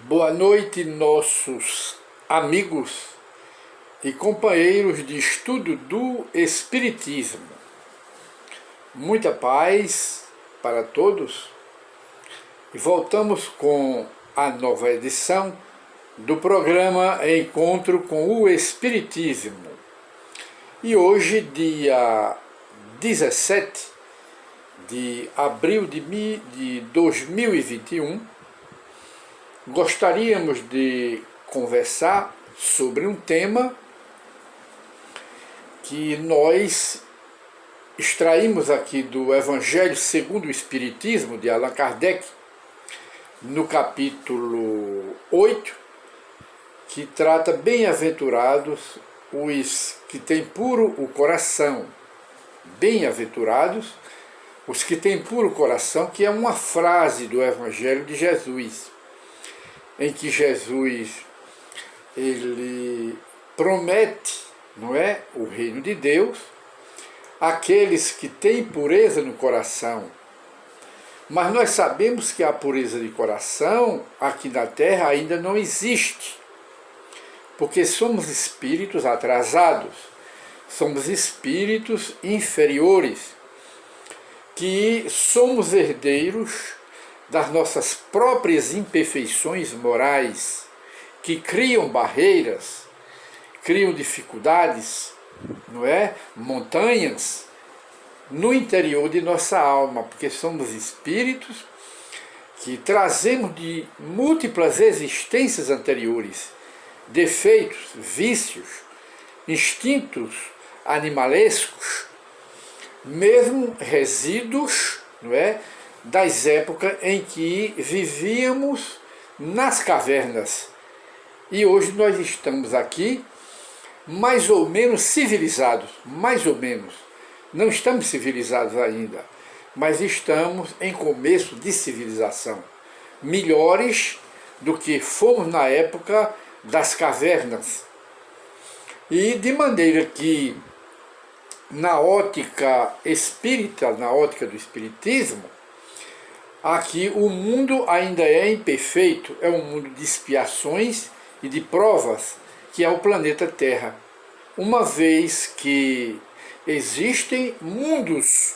Boa noite, nossos amigos e companheiros de estudo do Espiritismo. Muita paz para todos e voltamos com a nova edição do programa Encontro com o Espiritismo. E hoje, dia 17 de abril de 2021, gostaríamos de conversar sobre um tema que nós extraímos aqui do Evangelho segundo o Espiritismo, de Allan Kardec, no capítulo 8, que trata bem-aventurados os que têm puro o coração. Bem-aventurados os que têm puro coração, que é uma frase do Evangelho de Jesus, em que Jesus ele promete, não é, o reino de Deus àqueles que têm pureza no coração. Mas nós sabemos que a pureza de coração aqui na Terra ainda não existe, porque somos espíritos atrasados, somos espíritos inferiores, que somos herdeiros das nossas próprias imperfeições morais, que criam barreiras, criam dificuldades, não é? Montanhas no interior de nossa alma, porque somos espíritos que trazemos de múltiplas existências anteriores, defeitos, vícios, instintos animalescos, mesmo resíduos, não é, das épocas em que vivíamos nas cavernas. E hoje nós estamos aqui mais ou menos civilizados, mais ou menos. Não estamos civilizados ainda, mas estamos em começo de civilização. Melhores do que fomos na época das cavernas. E de maneira que, na ótica espírita, na ótica do espiritismo, aqui o mundo ainda é imperfeito, é um mundo de expiações e de provas, que é o planeta Terra. Uma vez que existem mundos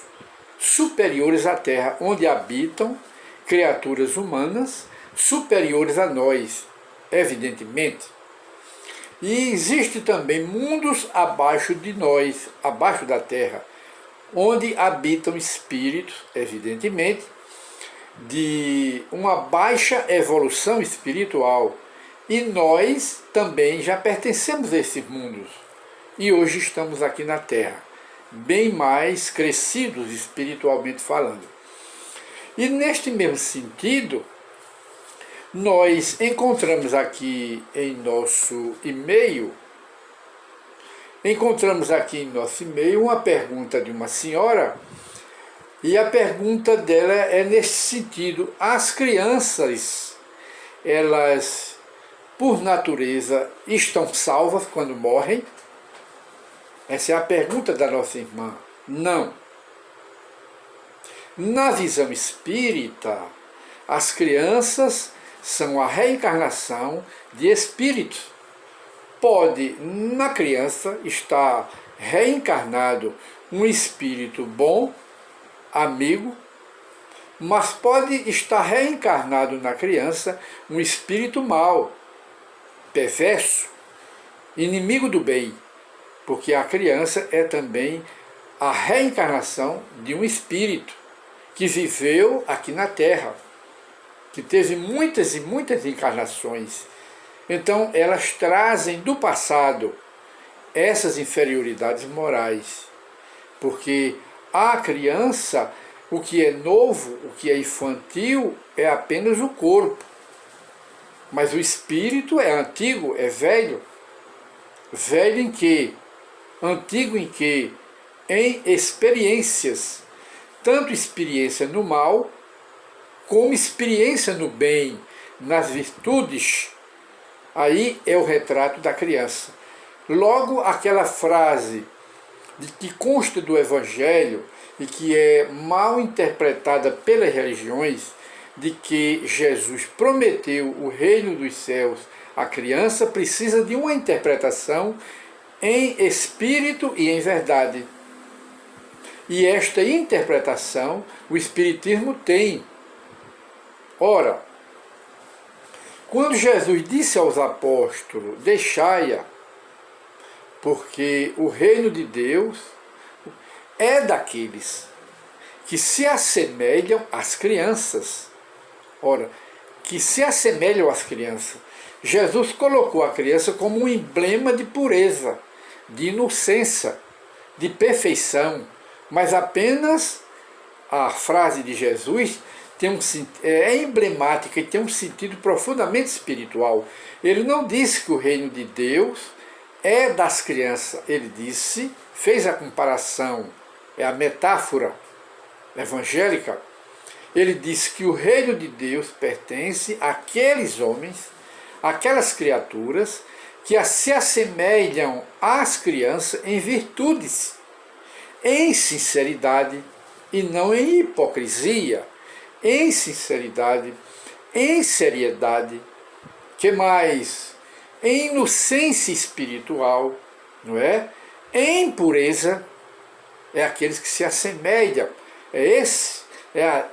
superiores à Terra, onde habitam criaturas humanas superiores a nós, evidentemente. E existe também mundos abaixo de nós, abaixo da Terra, onde habitam espíritos, evidentemente, de uma baixa evolução espiritual. E nós também já pertencemos a esses mundos. E hoje estamos aqui na Terra, bem mais crescidos espiritualmente falando. E neste mesmo sentido, nós encontramos aqui em nosso e-mail, uma pergunta de uma senhora. E a pergunta dela é nesse sentido: as crianças, elas, por natureza, estão salvas quando morrem? Essa é a pergunta da nossa irmã. Não. Na visão espírita, as crianças são a reencarnação de espíritos. Pode, na criança, estar reencarnado um espírito bom, amigo, mas pode estar reencarnado na criança um espírito mau, perverso, inimigo do bem, porque a criança é também a reencarnação de um espírito que viveu aqui na Terra, que teve muitas e muitas encarnações. Então elas trazem do passado essas inferioridades morais, porque a criança, o que é novo, o que é infantil, é apenas o corpo. Mas o espírito é antigo, é velho. Velho em quê? Antigo em quê? Em experiências. Tanto experiência no mal, como experiência no bem, nas virtudes. Aí é o retrato da criança. Logo, aquela frase de que consta do Evangelho e que é mal interpretada pelas religiões, de que Jesus prometeu o reino dos céus à criança precisa de uma interpretação em espírito e em verdade. E esta interpretação o Espiritismo tem. Ora, quando Jesus disse aos apóstolos, deixai-a, porque o reino de Deus é daqueles que se assemelham às crianças. Ora, que se assemelham às crianças. Jesus colocou a criança como um emblema de pureza, de inocência, de perfeição, mas apenas a frase de Jesus é emblemática e tem um sentido profundamente espiritual. Ele não disse que o reino de Deus é das crianças, ele disse, fez a comparação, é a metáfora evangélica, ele disse que o reino de Deus pertence àqueles homens, àquelas criaturas que se assemelham às crianças em virtudes, em sinceridade e não em hipocrisia, em sinceridade, em seriedade, que mais? Em inocência espiritual, não é? Em pureza, é aqueles que se assemelham, é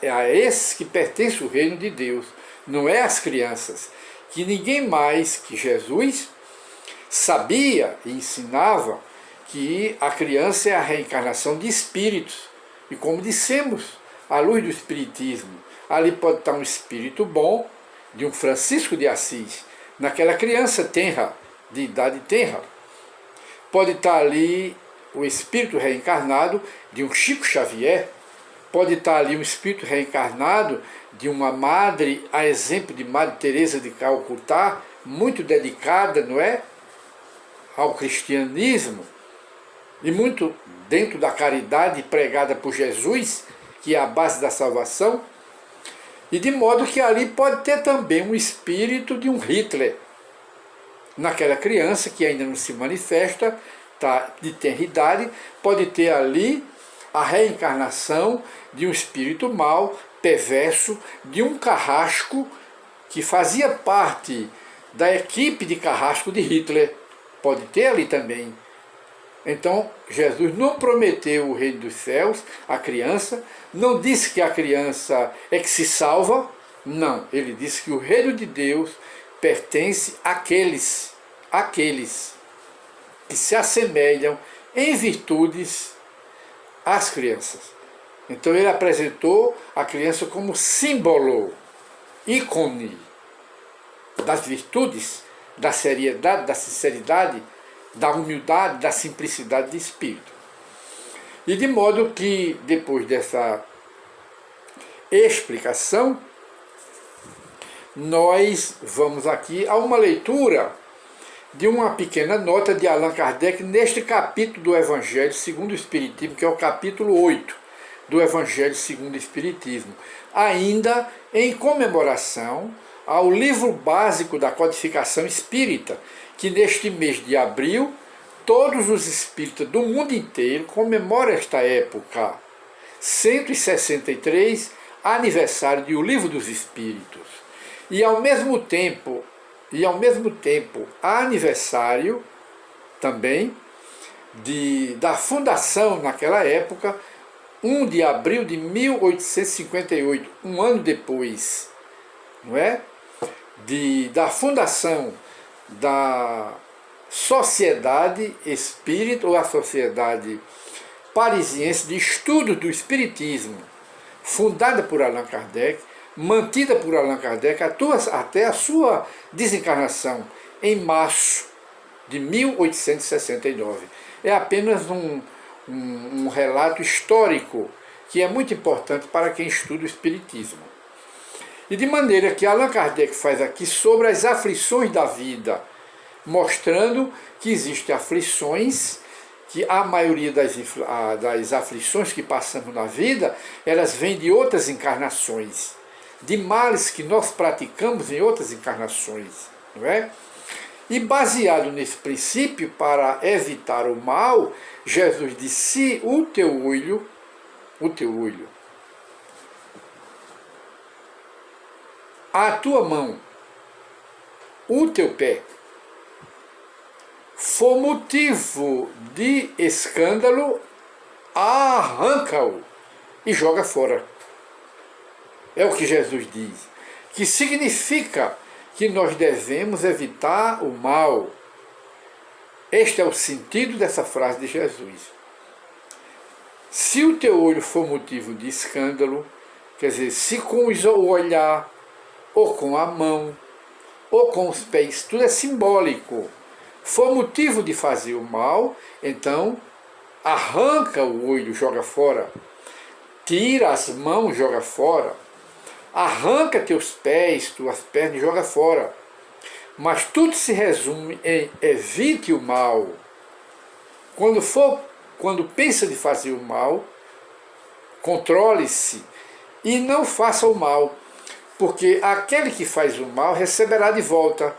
a esses que pertence o reino de Deus, não é às crianças, que ninguém mais que Jesus sabia e ensinava que a criança é a reencarnação de espíritos. E como dissemos, à luz do Espiritismo, ali pode estar um espírito bom, de um Francisco de Assis, naquela criança tenra, de idade tenra. Pode estar ali o espírito reencarnado de um Chico Xavier, pode estar ali um espírito reencarnado de uma madre, a exemplo de Madre Teresa de Calcutá, muito dedicada, não é, ao cristianismo, e muito dentro da caridade pregada por Jesus, que é a base da salvação, e de modo que ali pode ter também um espírito de um Hitler, naquela criança que ainda não se manifesta, tá, de tenridade, pode ter ali a reencarnação de um espírito mau, perverso, de um carrasco que fazia parte da equipe de carrasco de Hitler, pode ter ali também. Então, Jesus não prometeu o reino dos céus à criança, não disse que a criança é que se salva, não, ele disse que o reino de Deus pertence àqueles que se assemelham em virtudes às crianças. Então ele apresentou a criança como símbolo, ícone das virtudes, da seriedade, da sinceridade, da humildade, da simplicidade de espírito. E de modo que, depois dessa explicação, nós vamos aqui a uma leitura de uma pequena nota de Allan Kardec neste capítulo do Evangelho segundo o Espiritismo, que é o capítulo 8 do Evangelho segundo o Espiritismo, ainda em comemoração ao livro básico da codificação espírita, que neste mês de abril, todos os espíritas do mundo inteiro comemoram esta época, 163, aniversário do Livro dos Espíritos. E ao mesmo tempo, aniversário também da fundação naquela época, 1 de abril de 1858, um ano depois, não é? Da fundação da Sociedade Espírita, ou a Sociedade Parisiense de Estudos do Espiritismo, fundada por Allan Kardec, mantida por Allan Kardec até a sua desencarnação em março de 1869. É apenas um relato histórico que é muito importante para quem estuda o Espiritismo. E de maneira que Allan Kardec faz aqui sobre as aflições da vida, mostrando que existem aflições, que a maioria das aflições que passamos na vida, elas vêm de outras encarnações, de males que nós praticamos em outras encarnações, não é? E baseado nesse princípio, para evitar o mal, Jesus disse: o teu olho, a tua mão, o teu pé, for motivo de escândalo, arranca-o e joga fora. É o que Jesus diz, que significa que nós devemos evitar o mal. Este é o sentido dessa frase de Jesus. Se o teu olho for motivo de escândalo, quer dizer, se com o olhar, ou com a mão, ou com os pés, tudo é simbólico, for motivo de fazer o mal, então arranca o olho, joga fora, tira as mãos, joga fora, arranca teus pés, tuas pernas e joga fora. Mas tudo se resume em evite o mal. Quando pensa de fazer o mal, controle-se e não faça o mal, porque aquele que faz o mal receberá de volta.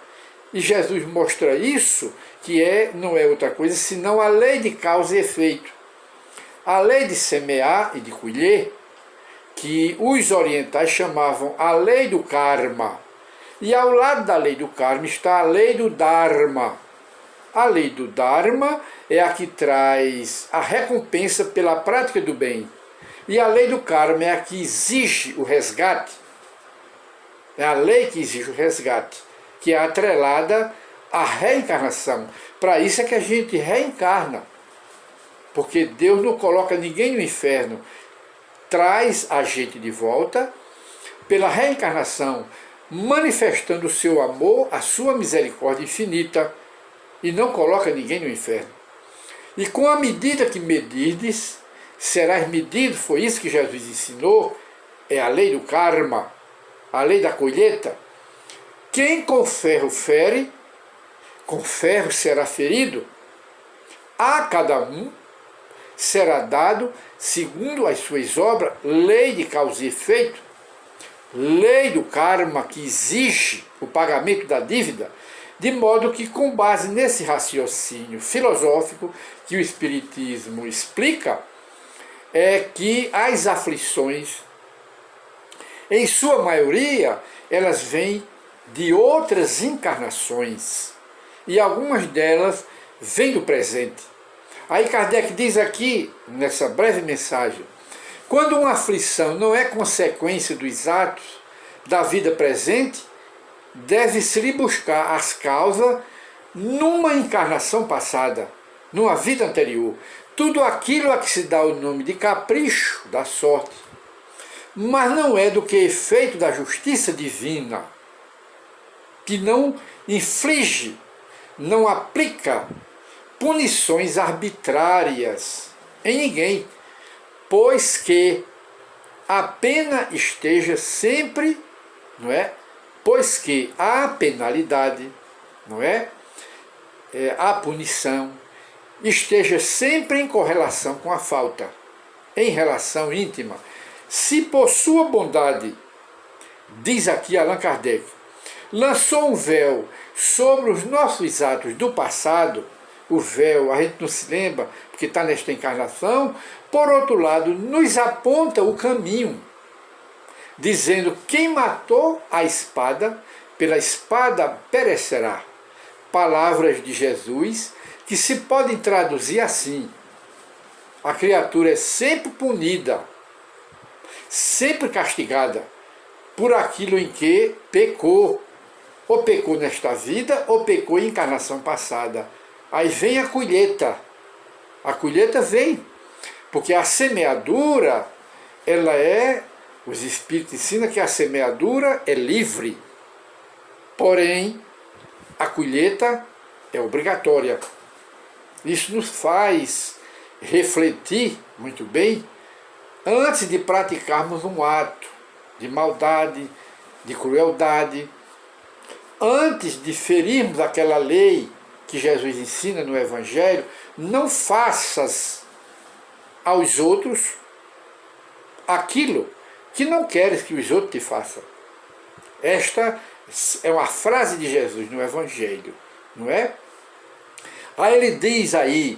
E Jesus mostra isso, que não é outra coisa senão a lei de causa e efeito. A lei de semear e de colher, que os orientais chamavam a lei do karma. E ao lado da lei do karma está a lei do dharma. A lei do dharma é a que traz a recompensa pela prática do bem. E a lei do karma é a que exige o resgate. É a lei que exige o resgate, que é atrelada à reencarnação. Para isso é que a gente reencarna. Porque Deus não coloca ninguém no inferno. Traz a gente de volta pela reencarnação, manifestando o seu amor, a sua misericórdia infinita, e não coloca ninguém no inferno. E com a medida que medirdes, serás medido, foi isso que Jesus ensinou, é a lei do karma, a lei da colheita. Quem com ferro fere, com ferro será ferido. A cada um será dado segundo as suas obras, lei de causa e efeito, lei do karma que exige o pagamento da dívida, de modo que, com base nesse raciocínio filosófico que o Espiritismo explica, é que as aflições, em sua maioria, elas vêm de outras encarnações, e algumas delas vêm do presente. Aí Kardec diz aqui, nessa breve mensagem, quando uma aflição não é consequência dos atos da vida presente, deve-se buscar as causas numa encarnação passada, numa vida anterior. Tudo aquilo a que se dá o nome de capricho da sorte, mas não é do que efeito da justiça divina, que não inflige, não aplica punições arbitrárias em ninguém, pois que a pena esteja sempre, não é? Pois que a penalidade, não é? A punição esteja sempre em correlação com a falta, em relação íntima. Se por sua bondade, diz aqui Allan Kardec, lançou um véu sobre os nossos atos do passado, o véu, a gente não se lembra, porque está nesta encarnação, por outro lado, nos aponta o caminho, dizendo, quem matou a espada, pela espada perecerá. Palavras de Jesus, que se podem traduzir assim, a criatura é sempre punida, sempre castigada, por aquilo em que pecou, ou pecou nesta vida, ou pecou em encarnação passada. Aí vem a colheita vem, porque a semeadura, os Espíritos ensinam que a semeadura é livre, porém, a colheita é obrigatória. Isso nos faz refletir muito bem, antes de praticarmos um ato de maldade, de crueldade, antes de ferirmos aquela lei que Jesus ensina no Evangelho, não faças aos outros aquilo que não queres que os outros te façam. Esta é uma frase de Jesus no Evangelho, não é? Aí ele diz aí,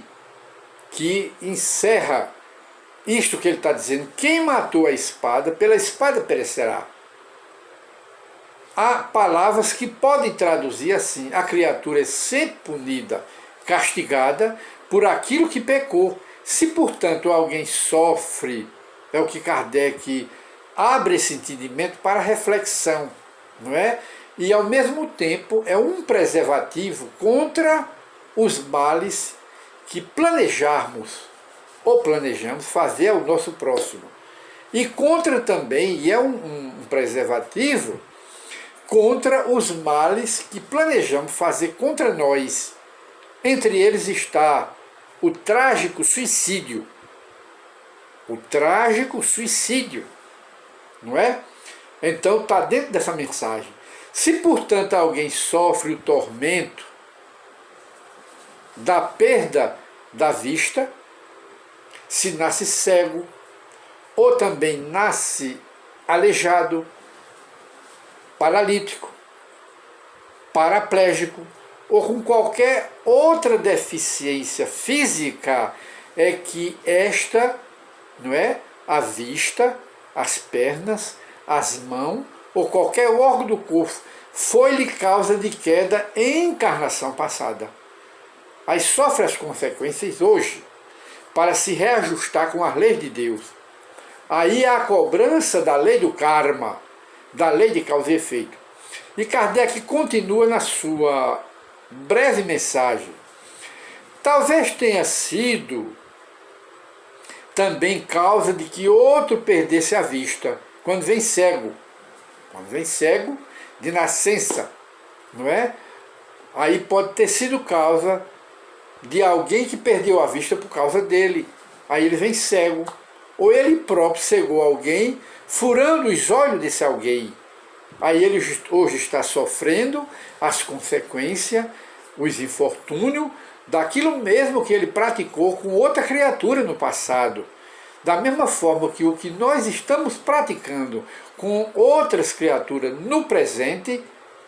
que encerra isto que ele está dizendo, quem matou a espada, pela espada perecerá. há palavras que podem traduzir assim: a criatura é sempre punida, castigada por aquilo que pecou. Se, portanto, alguém sofre, é o que Kardec abre esse entendimento para reflexão, não é? E, ao mesmo tempo, é um preservativo contra os males que planejarmos ou planejamos fazer ao nosso próximo. E contra também, e é um preservativo, contra os males que planejamos fazer contra nós. Entre eles está o trágico suicídio. O trágico suicídio, não é? Então está dentro dessa mensagem. Se, portanto, alguém sofre o tormento da perda da vista, se nasce cego, ou também nasce aleijado, paralítico, paraplégico, ou com qualquer outra deficiência física, é que esta, não é, a vista, as pernas, as mãos, ou qualquer órgão do corpo, foi-lhe causa de queda em encarnação passada. Aí sofre as consequências hoje, para se reajustar com as leis de Deus. Aí há a cobrança da lei do karma, da lei de causa e efeito. E Kardec continua na sua breve mensagem. Talvez tenha sido também causa de que outro perdesse a vista, quando vem cego. Quando vem cego de nascença, não é? Aí pode ter sido causa de alguém que perdeu a vista por causa dele. Aí ele vem cego. Ou ele próprio cegou alguém, furando os olhos desse alguém. Aí ele hoje está sofrendo as consequências, os infortúnios, daquilo mesmo que ele praticou com outra criatura no passado. Da mesma forma que o que nós estamos praticando com outras criaturas no presente,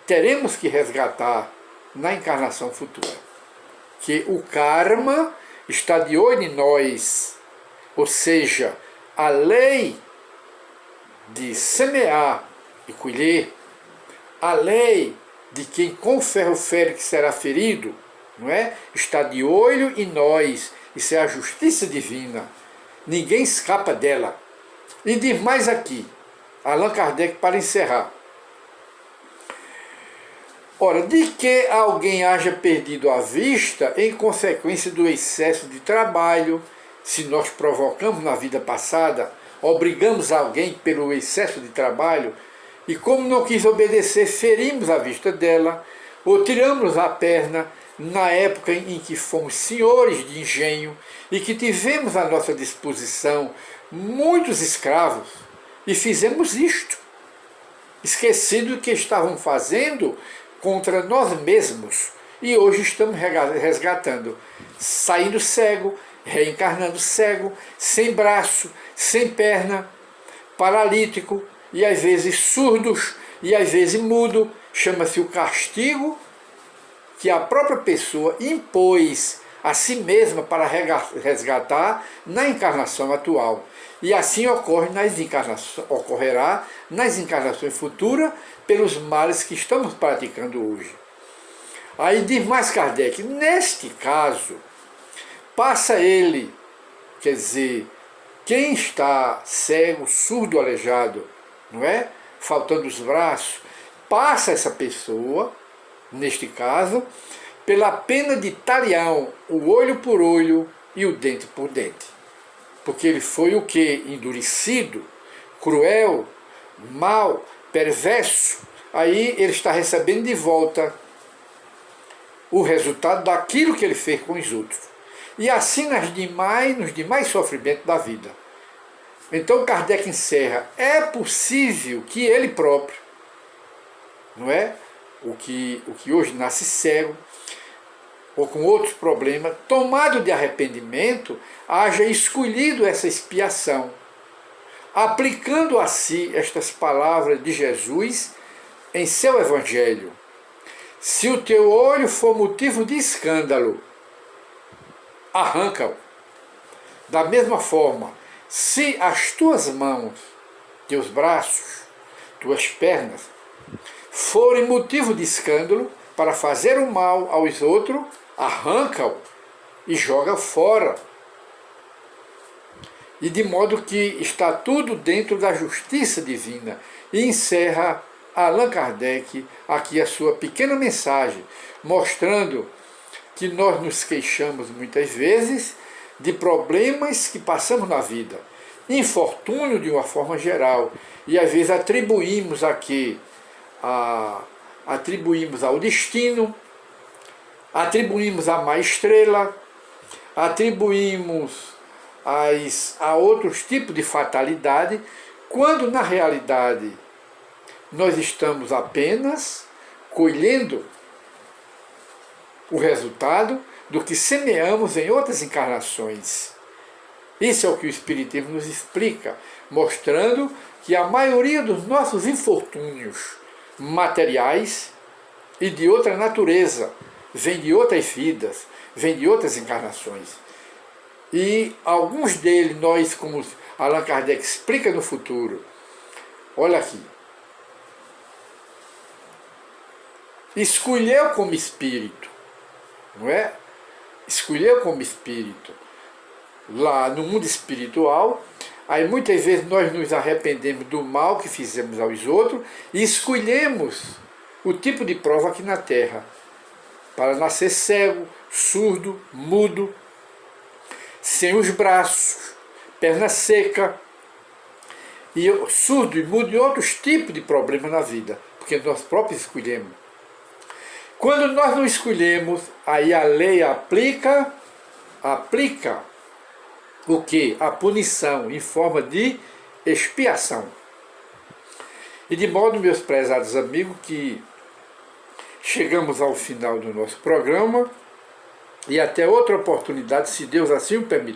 teremos que resgatar na encarnação futura. Que o karma está de olho em nós, ou seja, a lei de semear e colher, a lei de quem com ferro fere que será ferido, não é? Está de olho em nós, isso é a justiça divina, ninguém escapa dela. E diz mais aqui, Allan Kardec, para encerrar. Ora, de que alguém haja perdido a vista em consequência do excesso de trabalho, se nós provocamos na vida passada, obrigamos alguém pelo excesso de trabalho, e como não quis obedecer, ferimos a vista dela, ou tiramos a perna na época em que fomos senhores de engenho e que tivemos à nossa disposição muitos escravos, e fizemos isto, esquecido que estavam fazendo contra nós mesmos, e hoje estamos resgatando, saindo cego, reencarnando cego, sem braço, sem perna, paralítico, e às vezes surdos, e às vezes mudo. Chama-se o castigo que a própria pessoa impôs a si mesma para resgatar na encarnação atual. E assim ocorrerá nas encarnações futuras pelos males que estamos praticando hoje. Aí diz mais Kardec, neste caso, passa ele, quer dizer, quem está cego, surdo, aleijado, não é? Faltando os braços, passa essa pessoa, neste caso, pela pena de talião, o olho por olho e o dente por dente. Porque ele foi o que? Endurecido, cruel, mau, perverso. Aí ele está recebendo de volta o resultado daquilo que ele fez com os outros. E assim nos demais sofrimentos da vida. Então Kardec encerra, é possível que ele próprio, não é? O que hoje nasce cego, ou com outros problemas, tomado de arrependimento, haja escolhido essa expiação, aplicando a si estas palavras de Jesus em seu Evangelho. Se o teu olho for motivo de escândalo, arranca-o. Da mesma forma, se as tuas mãos, teus braços, tuas pernas, forem motivo de escândalo para fazer o mal aos outros, arranca-o e joga fora. E de modo que está tudo dentro da justiça divina. E encerra Allan Kardec aqui a sua pequena mensagem, mostrando que nós nos queixamos muitas vezes de problemas que passamos na vida, infortúnio de uma forma geral, e às vezes atribuímos atribuímos ao destino, atribuímos à má estrela, atribuímos a outros tipos de fatalidade, quando na realidade nós estamos apenas colhendo o resultado do que semeamos em outras encarnações. Isso é o que o Espiritismo nos explica, mostrando que a maioria dos nossos infortúnios materiais e de outra natureza vem de outras vidas, vem de outras encarnações. E alguns deles nós, como Allan Kardec explica no futuro, olha aqui, escolheu como espírito, não é? Escolheu como espírito lá no mundo espiritual. Aí muitas vezes nós nos arrependemos do mal que fizemos aos outros e escolhemos o tipo de prova aqui na Terra, para nascer cego, surdo, mudo, sem os braços, perna seca, e surdo e mudo e outros tipos de problemas na vida, porque nós próprios escolhemos. Quando nós não escolhemos, aí a lei aplica o que? A punição em forma de expiação. E de modo, meus prezados amigos, que chegamos ao final do nosso programa, e até outra oportunidade, se Deus assim o permitir.